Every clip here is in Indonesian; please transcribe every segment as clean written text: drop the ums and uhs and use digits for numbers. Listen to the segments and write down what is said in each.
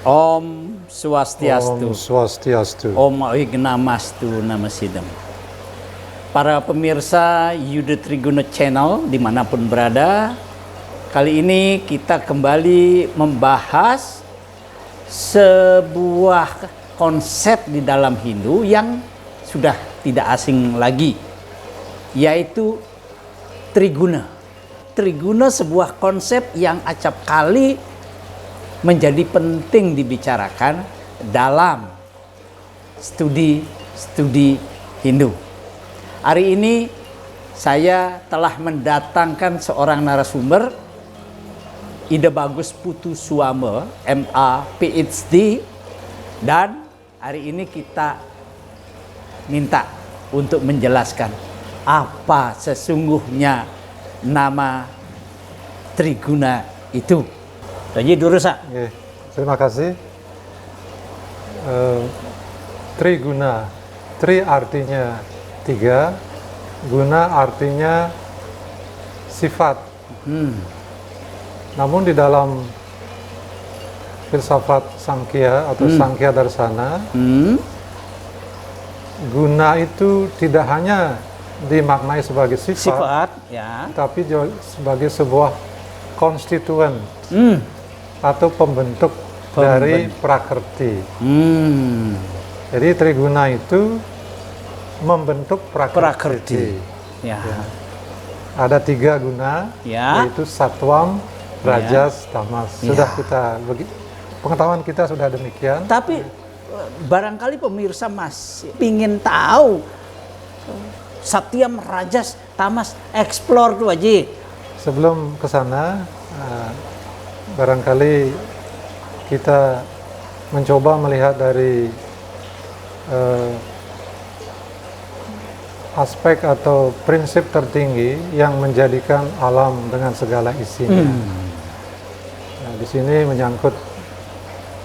Om Swastiastu. Om Swastiastu. Om Wignamastu Namasidam. Para pemirsa Yuda Triguna Channel dimanapun berada, kali ini kita kembali membahas sebuah konsep di dalam Hindu yang sudah tidak asing lagi, yaitu Triguna. Triguna sebuah konsep yang acap kali menjadi penting dibicarakan dalam studi Hindu. Hari ini saya telah mendatangkan seorang narasumber, Ida Bagus Putu Suama, MA PhD, dan hari ini kita minta untuk menjelaskan apa sesungguhnya nama Triguna itu. Jadi Durusa. Terima kasih. Triguna, tri artinya tiga, guna artinya sifat. Namun di dalam filsafat Sankhya atau Sankhya Darsana, guna itu tidak hanya dimaknai sebagai sifat, ya, tapi juga sebagai sebuah konstituen atau pembentuk dari prakrti. Jadi Triguna itu membentuk prakrti. Ya. Ada tiga guna, yaitu Satwam, Rajas, Tamas. Sudah kita pengetahuan kita sudah demikian. Tapi barangkali pemirsa masih ingin tahu Satyam, Rajas, Tamas, explore tuh aja. Sebelum ke sana, barangkali kita mencoba melihat dari aspek atau prinsip tertinggi yang menjadikan alam dengan segala isinya. Nah, di sini menyangkut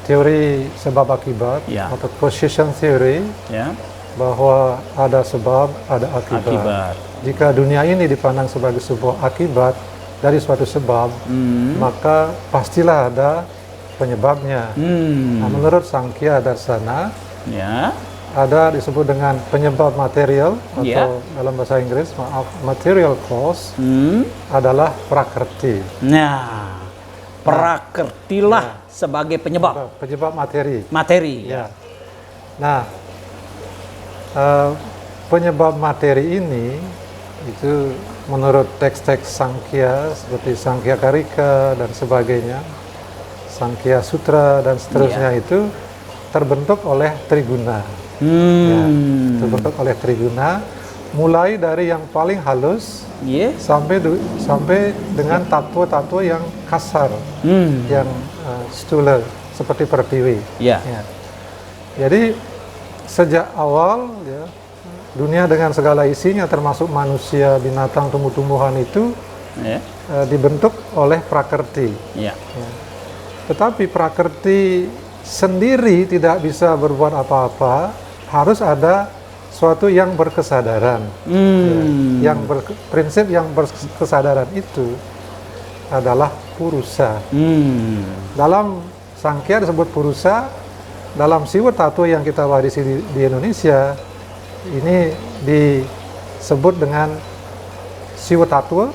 teori sebab akibat atau causation theory, bahwa ada sebab, ada akibat. Jika dunia ini dipandang sebagai sebuah akibat dari suatu sebab, maka pastilah ada penyebabnya. Nah, menurut Sankhya Darsana, ada disebut dengan penyebab material atau dalam bahasa Inggris, material cause, adalah prakrti. Nah, prakrtilah sebagai penyebab. Penyebab materi. Ya. Nah, penyebab materi ini itu menurut teks-teks Sankhya seperti Sankhya Karika dan sebagainya, Sankhya Sutra dan seterusnya, itu terbentuk oleh Triguna. Terbentuk oleh Triguna, mulai dari yang paling halus sampai dengan tattwa-tattwa yang kasar, yang stula seperti pertiwi. Jadi sejak awal dunia dengan segala isinya termasuk manusia, binatang, tumbuh-tumbuhan itu dibentuk oleh prakrti. Tetapi prakrti sendiri tidak bisa berbuat apa-apa, harus ada suatu yang berkesadaran. Prinsip yang berkesadaran itu adalah purusa. Dalam Sankhya disebut purusa, dalam Siwa Tattwa yang kita warisi di Indonesia ini disebut dengan Siwa Tattwa.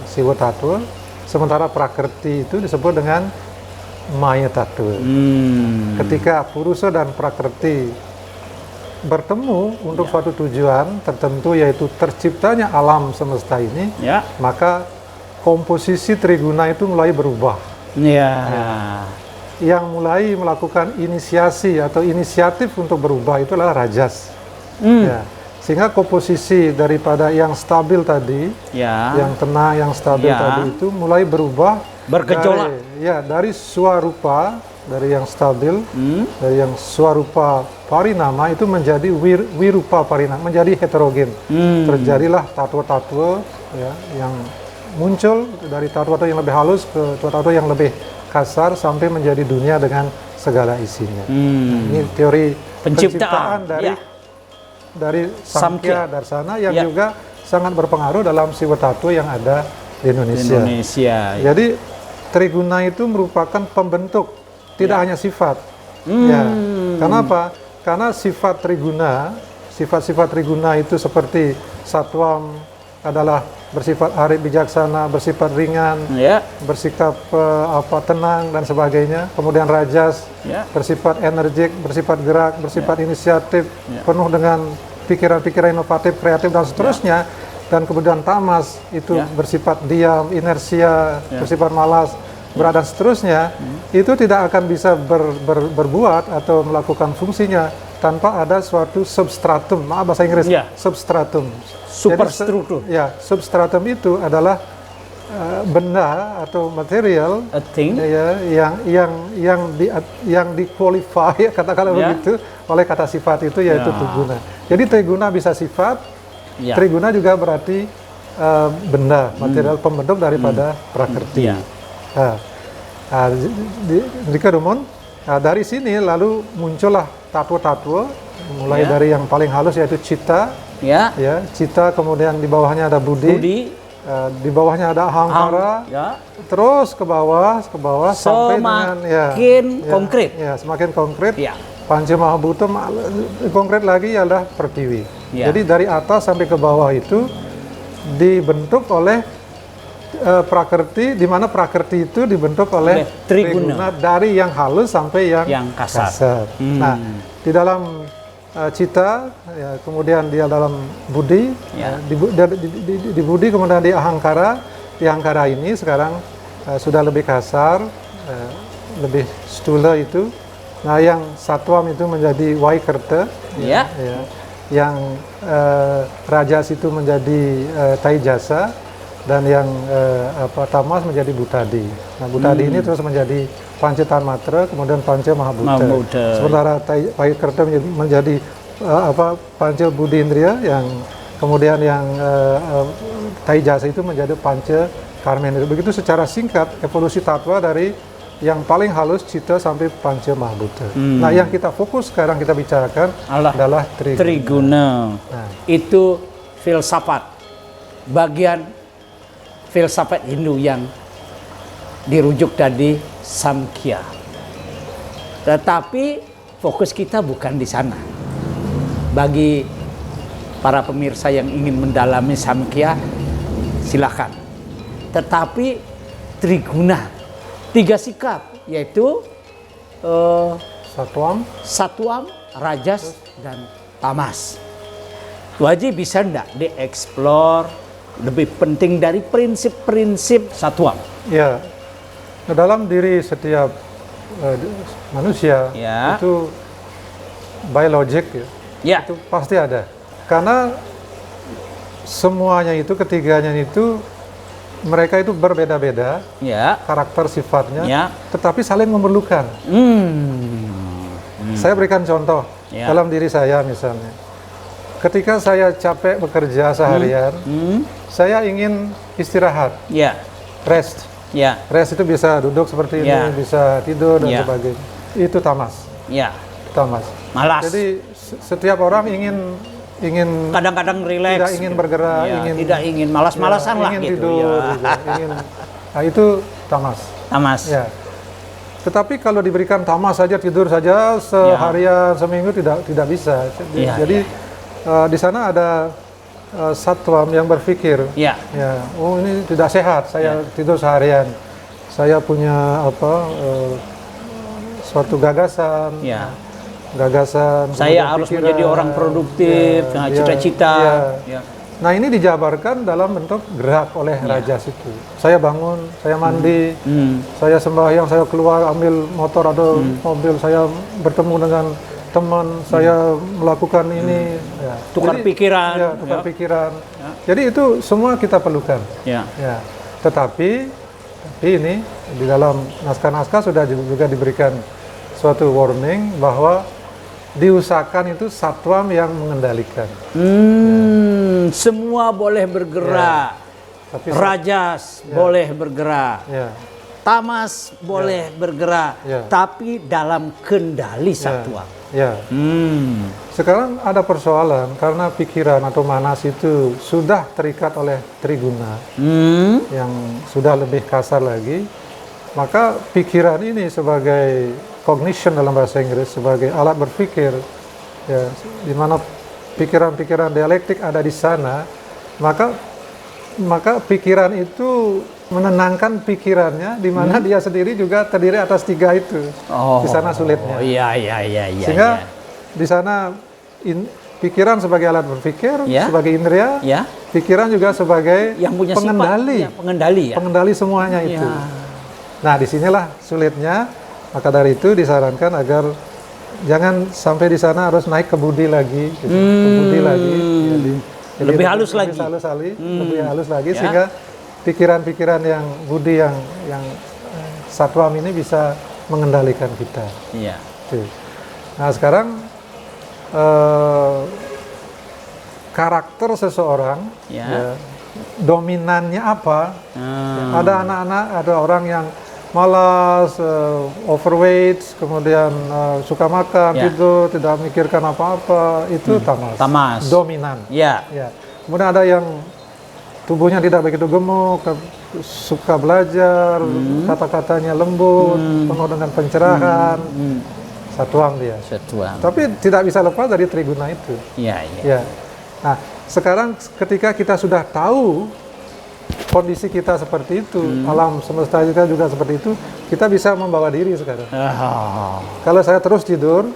Siwa Tattwa. Sementara prakrti itu disebut dengan Maya Tattwa. Ketika purusa dan prakrti bertemu untuk suatu tujuan tertentu, yaitu terciptanya alam semesta ini, maka komposisi Triguna itu mulai berubah. Yang mulai melakukan inisiasi atau inisiatif untuk berubah itu adalah Rajas. Sehingga komposisi daripada yang stabil tadi, yang tenang, yang stabil tadi itu mulai berubah, bergejolak. Dari swarupa, dari yang stabil, dari yang swarupa parinama itu menjadi wirupa parinama, menjadi heterogen. Terjadilah tattwa-tattwa yang muncul dari tattwa-tattwa yang lebih halus ke tattwa-tattwa yang lebih kasar sampai menjadi dunia dengan segala isinya. Ini teori penciptaan dari Sankhya Darsana yang juga sangat berpengaruh dalam Siwa Tattwa yang ada di Indonesia. Jadi Triguna itu merupakan pembentuk tidak hanya sifat. Ya. Kenapa? Karena sifat-sifat triguna itu seperti satwam adalah bersifat arif bijaksana, bersifat ringan, bersikap tenang dan sebagainya. Kemudian rajas bersifat energik, bersifat gerak, bersifat inisiatif, penuh dengan pikiran-pikiran inovatif, kreatif dan seterusnya. Dan kemudian tamas itu bersifat diam, inersia, bersifat malas, berat dan seterusnya. Itu tidak akan bisa berbuat atau melakukan fungsinya tanpa ada suatu substratum, maaf bahasa Inggris, substratum. Superstruktur. Substratum itu adalah benda atau material yang di-qualify, katakanlah begitu, oleh kata sifat itu, yaitu triguna. Jadi triguna bisa sifat, triguna juga berarti benda, material pembentuk daripada prakrti. Dari sini lalu muncullah tatwa-tatwa, mulai dari yang paling halus yaitu cita, cita, kemudian di bawahnya ada budi, di bawahnya ada ahamkara, terus ke bawah sampai dengan konkret. Semakin konkret. Panca Mahabhuta, konkret lagi adalah pertiwi. Jadi dari atas sampai ke bawah itu dibentuk oleh prakrti, di mana prakrti itu dibentuk oleh triguna dari yang halus sampai yang kasar. Nah, di dalam cita, kemudian dia dalam budi, di budi, kemudian di ahangkara. Di ahangkara ini sekarang sudah lebih kasar, lebih stula itu. Nah, yang satwam itu menjadi vaikarta, yang rajas itu menjadi taijasa, dan yang tamas menjadi butadi. Nah, butadi ini terus menjadi panca tanmatra, kemudian panca mahabhuta. Sementara vaikarta menjadi panca budi indriya, yang kemudian yang taijasa itu menjadi panca karmendriya. Begitu secara singkat evolusi tatwa dari yang paling halus cita sampai panca mahabhuta. Nah, yang kita fokus sekarang kita bicarakan adalah triguna. Nah, itu filsafat, bagian filsafat Hindu yang dirujuk tadi Samkhya. Tetapi fokus kita bukan di sana. Bagi para pemirsa yang ingin mendalami Samkhya, silakan. Tetapi triguna, 3 sikap, yaitu satwam, rajas, dan tamas. Wajib bisa enggak dieksplor lebih penting dari prinsip-prinsip satwam? Ya, dalam diri setiap manusia itu biologik, itu pasti ada. Karena semuanya itu, ketiganya itu, mereka itu berbeda-beda, karakter sifatnya, tetapi saling memerlukan. Saya berikan contoh dalam diri saya misalnya. Ketika saya capek bekerja seharian, saya ingin istirahat, rest. Rest itu bisa duduk seperti ini, bisa tidur dan sebagainya. Itu tamas. Tamas. Malas. Jadi setiap orang ingin kadang-kadang rileks, tidak ingin bergerak, tidak ingin malas-malasan lah ingin gitu. Tidur, nah, itu tamas. Tetapi kalau diberikan tamas saja, tidur saja seharian, seminggu tidak bisa. Jadi di sana ada satwam yang berpikir, oh ini tidak sehat, saya tidur seharian, saya punya suatu gagasan, saya harus menjadi orang produktif, cita-cita. Nah, ini dijabarkan dalam bentuk gerak oleh rajas itu. Saya bangun, saya mandi, saya sembahyang, saya keluar ambil motor atau mobil, saya bertemu dengan teman, saya melakukan ini, tukar pikiran, pikiran. Jadi itu semua kita perlukan. Tetapi ini di dalam naskah-naskah sudah juga diberikan suatu warning bahwa diusahakan itu satwam yang mengendalikan. Semua boleh bergerak, tapi rajas boleh bergerak, tamas boleh bergerak, tapi dalam kendali satwam. Sekarang ada persoalan karena pikiran atau manas itu sudah terikat oleh triguna yang sudah lebih kasar lagi. Maka pikiran ini sebagai cognition dalam bahasa Inggris, sebagai alat berpikir, ya, di mana pikiran-pikiran dialektik ada di sana, maka pikiran itu menenangkan pikirannya, di mana dia sendiri juga terdiri atas 3 itu. Di sana sulitnya. Iya. Sehingga di sana pikiran sebagai alat berpikir, sebagai indera, pikiran juga sebagai yang punya pengendali, sifat, pengendali semuanya itu. Nah, disinilah sulitnya. Maka dari itu disarankan agar jangan sampai di sana harus naik ke budi lagi, gitu. Ke budi lagi. Jadi lebih halus lagi. Lebih halus lagi, sehingga pikiran-pikiran yang budi yang satwam ini bisa mengendalikan kita. Iya. Nah, sekarang karakter seseorang, dominannya apa? Ada anak-anak, ada orang yang malas, overweight, kemudian suka makan, tidur, tidak memikirkan apa-apa, itu tamas. Dominan. Ya. Kemudian ada yang tubuhnya tidak begitu gemuk, suka belajar, kata-katanya lembut, penuh dengan pencerahan. Satwam dia. Tapi tidak bisa lepas dari triguna itu. Iya. Nah, sekarang ketika kita sudah tahu kondisi kita seperti itu, alam semesta kita juga seperti itu, kita bisa membawa diri sekarang. Kalau saya terus tidur,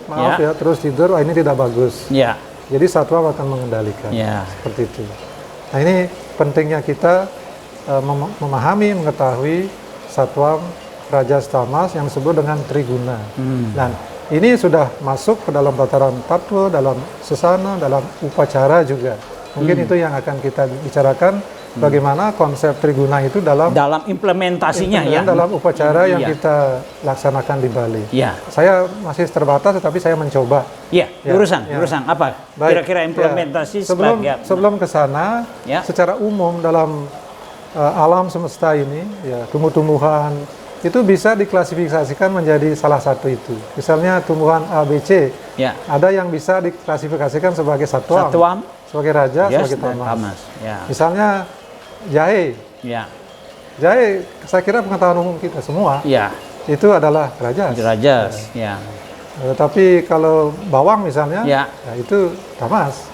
terus tidur, ini tidak bagus. Jadi satwa akan mengendalikan. Seperti itu. Nah, ini pentingnya kita memahami, mengetahui satwam, rajas, tamas yang disebut dengan triguna. Dan ini sudah masuk ke dalam tataran tattva, dalam sesana, dalam upacara juga. Mungkin itu yang akan kita bicarakan, bagaimana konsep triguna itu dalam implementasinya, dalam upacara yang kita laksanakan di Bali. Saya masih terbatas, tetapi saya mencoba. Urusan apa? Kira-kira implementasi sebelum ke sana, secara umum dalam alam semesta ini, tumbuh-tumbuhan itu bisa diklasifikasikan menjadi salah satu itu. Misalnya tumbuhan A, B, C, ada yang bisa diklasifikasikan sebagai satwam, sebagai raja, sebagai tamas. Misalnya jahe. Jahe, saya kira pengetahuan umum kita semua, itu adalah rajas. Tapi kalau bawang misalnya, itu tamas.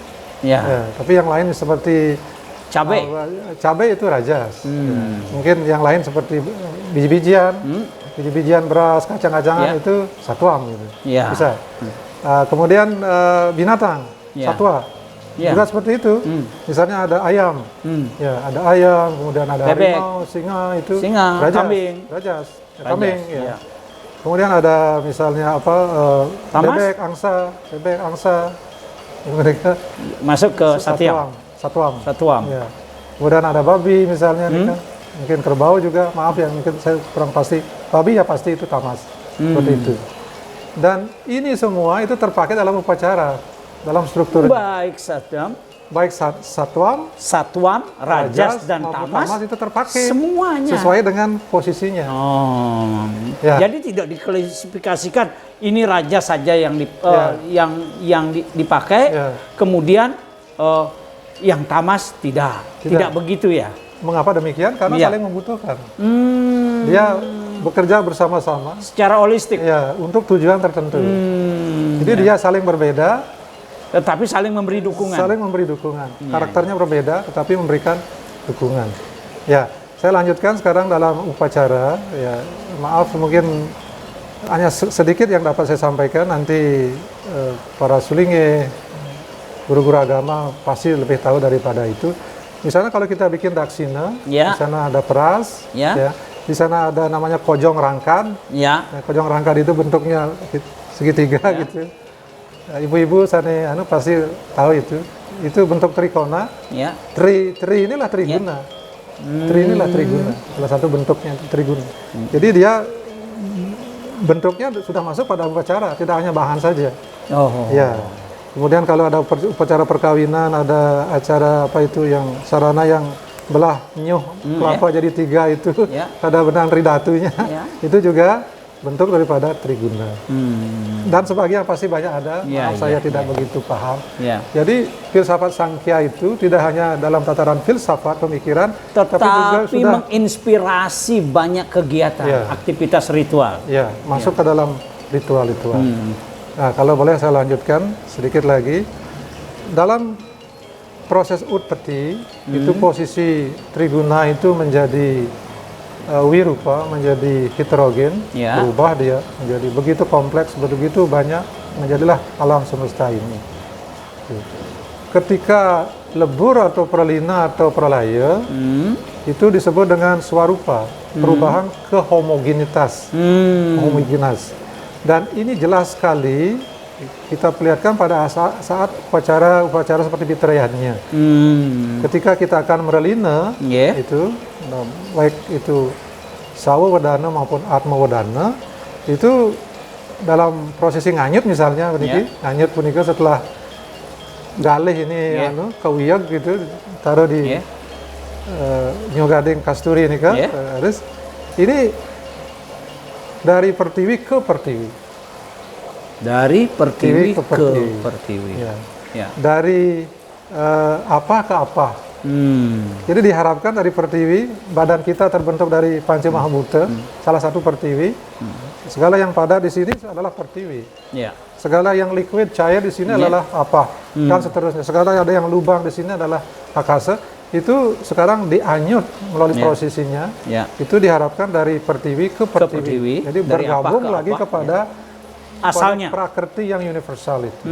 Tapi yang lain seperti cabai itu rajas. Mungkin yang lain seperti biji-bijian beras, kacang-kacangan itu satwam gitu. Bisa. Kemudian binatang, satwa. Juga seperti itu. Misalnya ada ayam. Ada ayam, kemudian ada harimau, singa itu rajas. Kambing. Kemudian ada misalnya bebek, angsa. Mereka masuk ke satwam. Kemudian ada babi misalnya, mungkin kerbau juga, maaf ya, mungkin saya kurang pasti. Babi ya pasti itu tamas, seperti itu. Dan ini semua itu terpakai dalam upacara, dalam struktur. Baik satwam, rajas, dan tamas itu terpakai semuanya sesuai dengan posisinya. Jadi tidak diklasifikasikan ini raja saja yang dipakai, kemudian yang tamas tidak begitu ya. Mengapa demikian? Karena saling membutuhkan. Dia bekerja bersama-sama secara holistik untuk tujuan tertentu. Jadi dia saling berbeda, tetapi saling memberi dukungan. Karakternya berbeda, tetapi memberikan dukungan. Saya lanjutkan sekarang dalam upacara. Maaf, mungkin hanya sedikit yang dapat saya sampaikan. Nanti para sulinge, guru-guru agama pasti lebih tahu daripada itu. Misalnya kalau kita bikin daksina, di sana ada peras, di sana ada namanya kojong rangkad. Kojong rangkad itu bentuknya segitiga gitu. Ibu-ibu sana pasti tahu itu. Itu bentuk trikona. Tri inilah triguna. Salah satu bentuknya triguna. Jadi dia bentuknya sudah masuk pada upacara, tidak hanya bahan saja. Kemudian kalau ada upacara perkawinan, ada acara yang sarana yang belah nyuh kelapa jadi 3 itu, ada benang ridatunya, itu juga bentuk daripada Triguna. Dan sebagian pasti banyak ada, Ya, maaf saya ya, tidak ya. begitu paham. Ya. Jadi filsafat Sankhya itu tidak hanya dalam tataran filsafat pemikiran, tapi juga Tetapi sudah menginspirasi banyak kegiatan, Ya. aktivitas ritual. ya masuk ke dalam ritual-ritual. Nah, kalau boleh saya lanjutkan sedikit lagi. Dalam proses utpati itu posisi Triguna itu menjadi wirupa, menjadi heterogen, Ya. berubah dia menjadi begitu kompleks, begitu banyak, menjadilah alam semesta ini. Ketika lebur atau pralina atau pralaya itu disebut dengan swarupa, perubahan ke homogenitas, homogenas. Dan ini jelas sekali kita perlihatkan pada saat upacara seperti Pitrayannya. Ketika kita akan merelina, Ya. itu baik itu Sawa Wadana maupun Atma Wadana, itu dalam prosesi nganyut misalnya, nganyut punika setelah galih ini kawiyag gitu, taruh di Nyogading Kasturi ini kan, harus ini dari pertiwi ke pertiwi. Dari pertiwi Ke ke pertiwi. pertiwi. Ya. Ya. Dari apa ke apa. Jadi diharapkan dari pertiwi, badan kita terbentuk dari panca mahabhuta, salah satu pertiwi. Segala yang padat di sini adalah pertiwi. Ya. Segala yang liquid, cair di sini adalah apa, dan seterusnya. Segala ada yang lubang di sini adalah akasa. Itu sekarang dianyut melalui prosesinya. Ya. Itu diharapkan dari pertiwi ke pertiwi. pertiwi, Jadi dari apa bergabung ke lagi apa, kepada Asalnya. prakrti yang universal itu.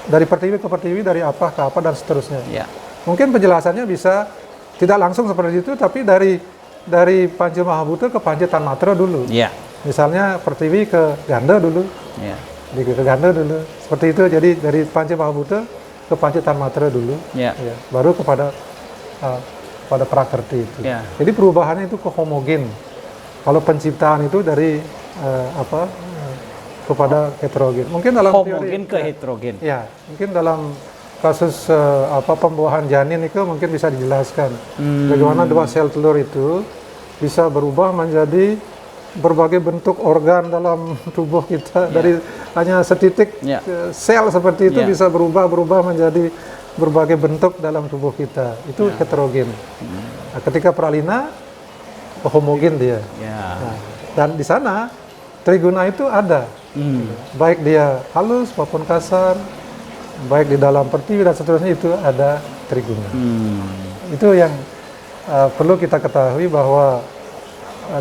Dari pertiwi ke pertiwi, dari apa ke apa, dan seterusnya. Ya. Mungkin penjelasannya bisa tidak langsung seperti itu, tapi dari Panca Mahabhuta ke Panca Tanmatra dulu. Ya. Misalnya pertiwi ke ganda dulu, Ya. ke ganda dulu. Seperti itu. Jadi dari Panca Mahabhuta ke Panca Tanmatra dulu. Ya. Ya, baru kepada pada prakrti itu. Ya. Jadi perubahannya itu ke homogen. Kalau penciptaan itu dari kepada heterogen. Mungkin dalam Homogen teori, ke heterogen. ya, mungkin dalam kasus pembuahan janin itu mungkin bisa dijelaskan bagaimana dua sel telur itu bisa berubah menjadi berbagai bentuk organ dalam tubuh kita. Dari hanya setitik sel seperti itu bisa berubah menjadi berbagai bentuk dalam tubuh kita. Itu heterogen. Nah, ketika pralina homogen dia. Nah, dan di sana Triguna itu ada, baik dia halus maupun kasar, baik di dalam pertiwi dan seterusnya, itu ada Triguna. Itu yang perlu kita ketahui, bahwa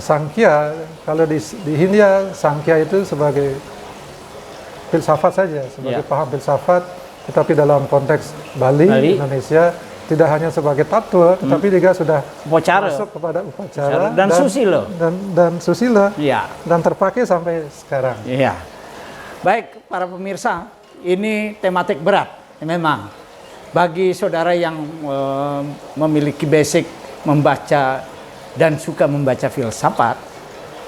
Sankhya, kalau di Hindia, Sankhya itu sebagai filsafat saja, sebagai paham filsafat, tetapi dalam konteks Bali, Indonesia, tidak hanya sebagai tattwa, tetapi juga sudah masuk kepada upacara dan susila. Dan susila, ya. Dan terpakai sampai sekarang. Iya. Baik, para pemirsa, ini tematik berat, memang. Bagi saudara yang memiliki basic membaca dan suka membaca filsafat,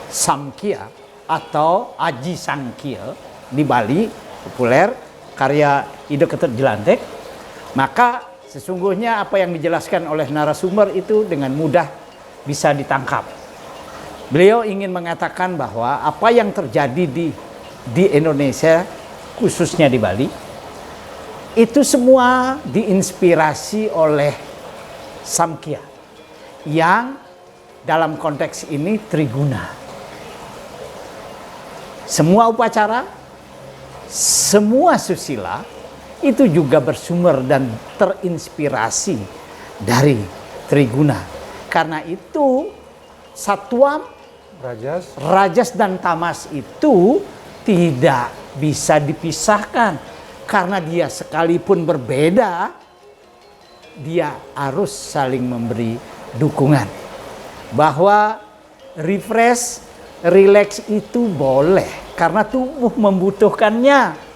Samkhya atau Aji Sankhya di Bali, populer, karya Ida Ketut Jelantik, maka sesungguhnya apa yang dijelaskan oleh narasumber itu dengan mudah bisa ditangkap. Beliau ingin mengatakan bahwa apa yang terjadi di Indonesia, khususnya di Bali, itu semua diinspirasi oleh Samkhya, yang dalam konteks ini Triguna. Semua upacara, semua susila itu juga bersumber dan terinspirasi dari Triguna. Karena itu Satwam, Rajas dan Tamas itu tidak bisa dipisahkan. Karena dia sekalipun berbeda, dia harus saling memberi dukungan. Bahwa refresh, relax itu boleh karena tubuh membutuhkannya.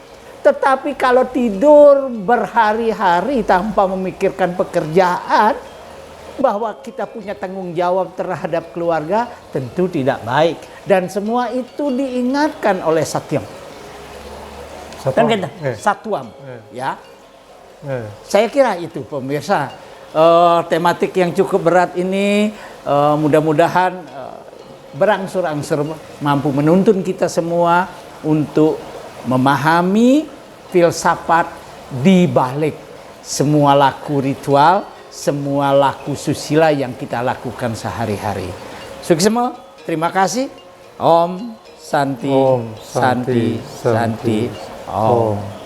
Tetapi kalau tidur berhari-hari tanpa memikirkan pekerjaan, bahwa kita punya tanggung jawab terhadap keluarga, tentu tidak baik. Dan semua itu diingatkan oleh Satyam. Satwam. Ya. Saya kira itu pemirsa. Tematik yang cukup berat ini mudah-mudahan berangsur-angsur mampu menuntun kita semua untuk memahami filsafat di balik semua laku ritual, semua laku susila yang kita lakukan sehari-hari. Sukses semua. Terima kasih. Om Santi, Om Santi, Santi, Om.